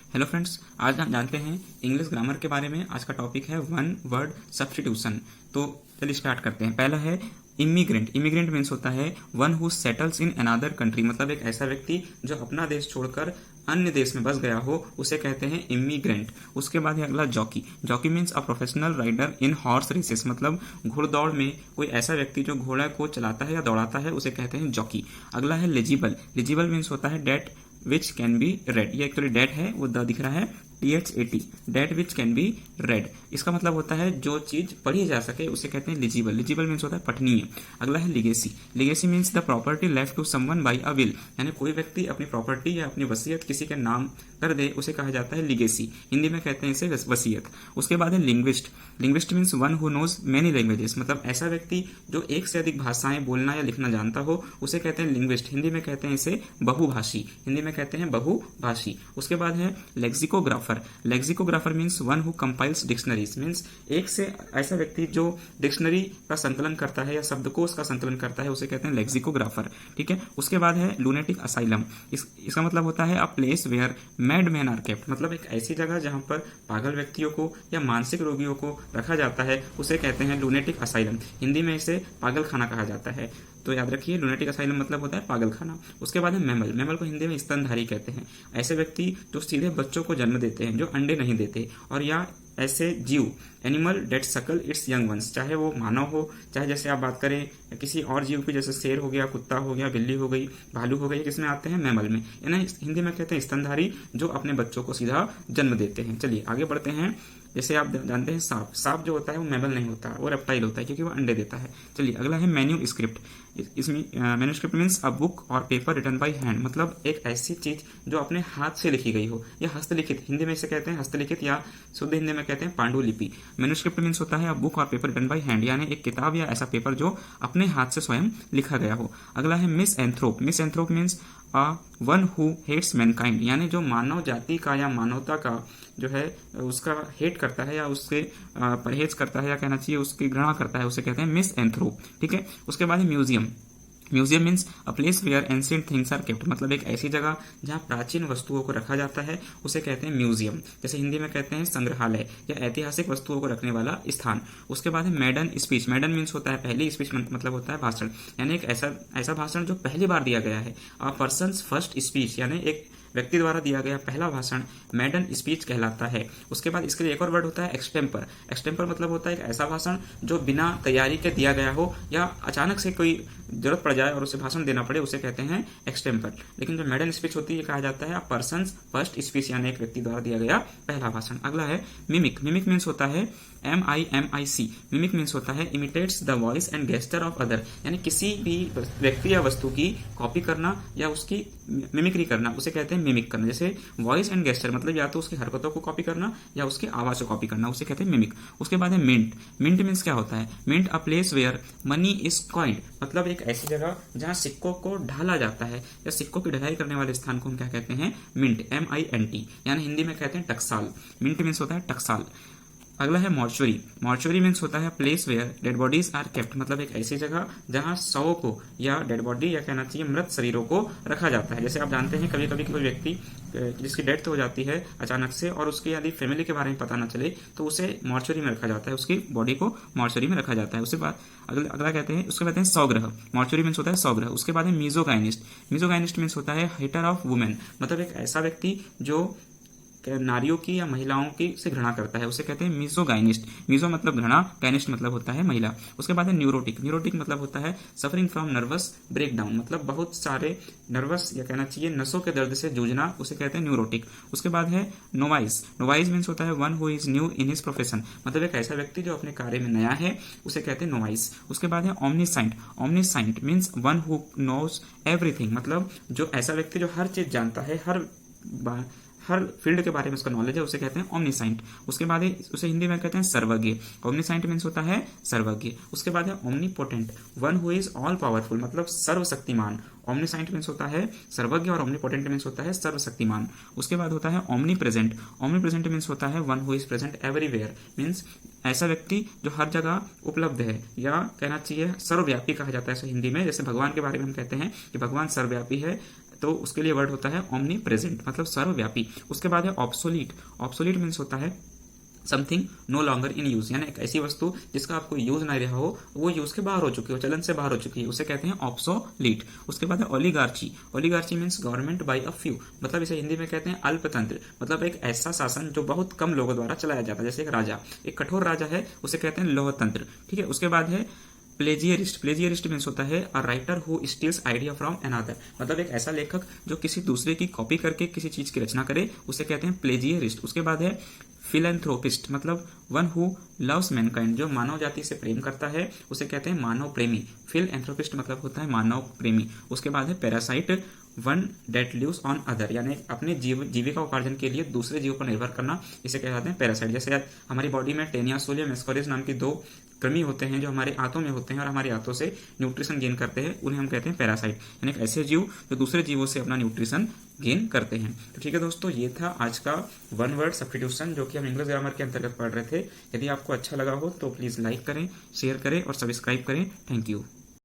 Hello friends, आज हम जानते हैं इंग्लिश ग्रामर के बारे में। आज का टॉपिक है वन वर्ड सब्स्टिट्यूशन। तो चलिए स्टार्ट करते हैं। पहला है इमिग्रेंट। इमिग्रेंट मीन्स होता है one who settles in another country, मतलब एक ऐसा व्यक्ति जो अपना देश छोड़कर अन्य देश में बस गया हो, उसे कहते हैं इमिग्रेंट। उसके बाद है अगला jockey. Jockey means a professional rider in horse races, मतलब घुड़दौड़ में कोई ऐसा व्यक्ति जो घोड़ा को चलाता है या दौड़ाता है, उसे कहते हैं जॉकी। अगला है लेजिबल। लेजिबल मीन्स होता है that which can be read. ये एक्चुअली डेट है, वो द दिख रहा है THAT, that which can be read. इसका मतलब होता है जो चीज पढ़ी जा सके उसे कहते हैं लिजिबल। लिजिबल मीन्स होता है पठनीय। अगला है legacy. Legacy means the property left to someone by a will, यानी कोई व्यक्ति अपनी प्रॉपर्टी या अपनी वसीयत किसी के नाम कर दे, उसे कहा जाता है लिगेसी। हिंदी में कहते हैं इसे वसीयत। उसके बाद है linguist. Linguist means one who knows many languages, मतलब ऐसा व्यक्ति जो एक से अधिक भाषाएं बोलना या लिखना जानता हो, उसे कहते हैं लिंग्विस्ट। हिंदी में कहते हैं इसे बहुभाषी। हिंदी में कहते हैं बहुभाषी। उसके बाद है lexicographer. Lexicographer means one who compiles dictionaries, means एक से ऐसा व्यक्ति जो डिक्शनरी का संकलन करता है या शब्दकोश का संकलन करता है, उसे कहते हैं लेक्सिकोग्राफर। ठीक है। उसके बाद है लूनेटिक असाइलम। इसका मतलब होता है a place where mad men are kept, मतलब एक ऐसी जगह जहां पर पागल व्यक्तियों को या मानसिक रोगियों को रखा जाता है, उसे कहते हैं लूनेटिक असाइलम। हिंदी में इसे पागल खाना कहा जाता है। तो याद रखिए, लूनेटिक असाइलम मतलब होता है पागल खाना। उसके बाद है मैमल। मैमल को हिंदी में स्तनधारी कहते हैं। ऐसे व्यक्ति जो सीधे बच्चों को जन्म देते हैं, जो अंडे नहीं देते, और या ऐसे जीव एनिमल डेट सकल इट्स यंग वंस, चाहे वो मानव हो, चाहे जैसे आप बात करें किसी और जीव की, जैसे शेर हो गया, कुत्ता हो गया, बिल्ली हो गई, भालू हो गई, किसमें आते हैं? मैमल में। यानी हिंदी में कहते हैं स्तनधारी, जो अपने बच्चों को सीधा जन्म देते हैं। चलिए आगे बढ़ते हैं। जैसे आप जानते हैं सांप। सांप जो होता है वो मैमल नहीं होता, वो रेप्टाइल होता है, क्योंकि वो अंडे देता है। चलिए अगला है मैन्यूस्क्रिप्ट। इसमें मैन्यूस्क्रिप्ट मीन्स अ बुक और पेपर रिटन बाय हैंड, मतलब एक ऐसी चीज जो अपने हाथ से लिखी गई हो, या हस्तलिखित। हिंदी में इसे कहते हैं हस्तलिखित, या शुद्ध हिंदी में कहते हैं पांडुलिपि। मैन्यूस्क्रिप्ट मीन्स होता है अ बुक और पेपर रिटन बाय हैंड, यानी एक किताब या ऐसा पेपर जो अपने हाथ से स्वयं लिखा गया हो। अगला है misanthrope. Misanthrope means one who hates mankind, यानी जो मानव जाति का या मानवता का जो है उसका हेट करता है, या उससे परहेज करता है, या कहना चाहिए उसकी घृणा करता है, उसे कहते हैं मिसएंथ्रोप। ठीक है। उसके बाद है museum. Museum means a place where ancient things are kept, मतलब एक ऐसी जगह जहां प्राचीन वस्तुओं को रखा जाता है, उसे कहते हैं म्यूजियम। जैसे हिंदी में कहते हैं संग्रहालय, या ऐतिहासिक वस्तुओं को रखने वाला स्थान। उसके बाद है मैडन स्पीच। मैडन मीन्स होता है पहली, स्पीच मतलब होता है भाषण, यानी एक ऐसा भाषण जो पहली बार दिया गया है। अ पर्सन्स फर्स्ट स्पीच, यानी एक व्यक्ति द्वारा दिया गया पहला भाषण मैडन स्पीच कहलाता है। उसके बाद इसके लिए एक और वर्ड होता है एक्सटेम्पर। एक्सटेम्पर मतलब होता है एक ऐसा भाषण जो बिना तैयारी के दिया गया हो, या अचानक से कोई जरूरत पड़ जाए और उसे भाषण देना पड़े, उसे कहते हैं एक्सटेम्पर। लेकिन जो मैडन स्पीच होती है, कहा जाता है पर्सन्स फर्स्ट स्पीच, यानी एक व्यक्ति द्वारा दिया गया पहला भाषण। अगला है मिमिक। मिमिक मीन्स होता है MIMIC। मिमिक मीन्स होता है imitates the voice and gesture of other, यानी किसी भी व्यक्ति या वस्तु की कॉपी करना या उसकी मिमिक्री करना, उसे कहते हैं मिमिक करना। जैसे वॉइस एंड गेस्चर मतलब या तो उसकी हरकतों को कॉपी करना या उसकी आवाज को कॉपी करना, उसे कहते हैं मिमिक। उसके बाद है मिंट। मिंट मीन्स क्या होता है? Mint a place where money is coined, मतलब एक ऐसी जगह जहां सिक्कों को ढाला जाता है, या सिक्कों की ढलाई करने वाले स्थान को हम क्या कहते हैं? मिंट, MINT, यानी हिंदी में कहते हैं टकसाल। मिंट मीन्स होता है टकसाल। अगला है मॉर्चुरी। मॉर्चुरी मीन्स होता है place where dead bodies are kept, मतलब एक ऐसी जगह जहां शवों को या डेड बॉडी, या कहना चाहिए मृत शरीरों को रखा जाता है। जैसे आप जानते हैं कभी कभी कोई व्यक्ति जिसकी डेथ हो जाती है अचानक से, और उसकी यदि फैमिली के बारे में पता न चले, तो उसे मॉर्चुरी में रखा जाता है, उसकी बॉडी को मॉर्चुरी में रखा जाता है। उसके बाद अगला कहते हैं, उसके कहते हैं सौग्रह। मॉर्चुरी मीन्स होता है सौग्रह। उसके बाद है मीजोगाइनिस्ट। मीजोगाइनिस्ट मीन्स होता है हेटर ऑफ वुमेन, मतलब एक ऐसा व्यक्ति जो नारियों की या महिलाओं की से घृणा करता है, उसे कहते हैं मिसोगाइनिस्ट। मिसो मतलब घृणा, गाइनिस्ट मतलब होता है महिला। उसके बाद है न्यूरोटिक। न्यूरोटिक मतलब होता है सफरिंग फ्रॉम नर्वस ब्रेकडाउन, मतलब बहुत सारे नर्वस, या कहना चाहिए नसों के दर्द से जूझना, उसे कहते हैं न्यूरोटिक। उसके बाद है नोवाइस। नोवाइस मीन्स होता है one who is new in his profession, मतलब एक ऐसा व्यक्ति जो अपने कार्य में नया है, उसे कहते हैं नोवाइस। उसके बाद है omniscient. Omniscient means one who knows everything, मतलब जो ऐसा व्यक्ति जो हर चीज जानता है, हर फील्ड के बारे में उसका नॉलेज है, उसे कहते हैं ओमनीसाइंट। उसके बाद उसे हिंदी में कहते हैं सर्वज्ञ। ओमनीसाइंट मीन्स होता है सर्वज्ञ। उसके बाद है omnipotent, one who is all powerful, मतलब सर्वशक्तिमान। ओमनीसाइंट मीन्स होता है सर्वज्ञ, और ओमनीपोटेंट मीन्स होता है सर्वशक्तिमान। उसके बाद होता है omni present. Omni present means होता है one who is present everywhere, means ऐसा व्यक्ति जो हर जगह उपलब्ध है, या कहना चाहिए सर्वव्यापी कहा जाता है इसे हिंदी में। जैसे भगवान के बारे में हम कहते हैं कि भगवान सर्वव्यापी है, तो उसके लिए वर्ड होता है ओमनी प्रेजेंट, मतलब सर्वव्यापी। उसके बाद है ऑब्सोलीट। ऑब्सोलीट मीन्स होता है something no longer in use, यानी एक ऐसी वस्तु जिसका आपको यूज नहीं रहा हो, वो यूज के बाहर हो चुकी हो, चलन से बाहर हो चुकी है, उसे कहते हैं ऑब्सोलीट। उसके बाद है oligarchy. Oligarchy means government by a few, मतलब इसे हिंदी में कहते हैं अल्पतंत्र, मतलब एक ऐसा शासन जो बहुत कम लोगों द्वारा चलाया जाता है, जैसे एक राजा, एक कठोर राजा है, उसे कहते हैं लोहतंत्र। ठीक है। उसके बाद है प्लेजियरिस्ट। प्लेजियरिस्ट मीन्स होता है a writer who steels idea from another, मतलब एक ऐसा लेखक जो किसी दूसरे की कॉपी करके किसी चीज की रचना करे, उसे कहते हैं प्लेजियरिस्ट। उसके बाद है फिलेंथ्रोपिस्ट, मतलब वन हु लव्स मैनकाइंड, जो मानव जाति से प्रेम करता है, उसे कहते हैं मानव प्रेमी। फिलेंथ्रोपिस्ट मतलब होता है मानव प्रेमी। उसके बाद है parasite, one that lives on other, यानी अपने जीविका उपार्जन के लिए दूसरे जीवों पर निर्भर करना, इसे कहते हैं पैरासाइट। जैसे हमारी बॉडी में टेनिया सोलिया मेस्कोरिस नाम की 2 कृमि होते हैं जो हमारे आंतों में होते हैं और हमारी आंतों से न्यूट्रिशन गेन करते हैं, उन्हें हम कहते हैं पैरासाइट, यानी एक ऐसे जीव जो दूसरे जीवों से अपना न्यूट्रिशन गेन करते हैं। तो ठीक है दोस्तों, ये था आज का वन वर्ड सब्स्टिट्यूशन जो कि हम इंग्लिश ग्रामर के अंतर्गत पढ़ रहे थे। यदि आपको अच्छा लगा हो तो प्लीज़ लाइक करें, शेयर करें और सब्सक्राइब करें। Thank you.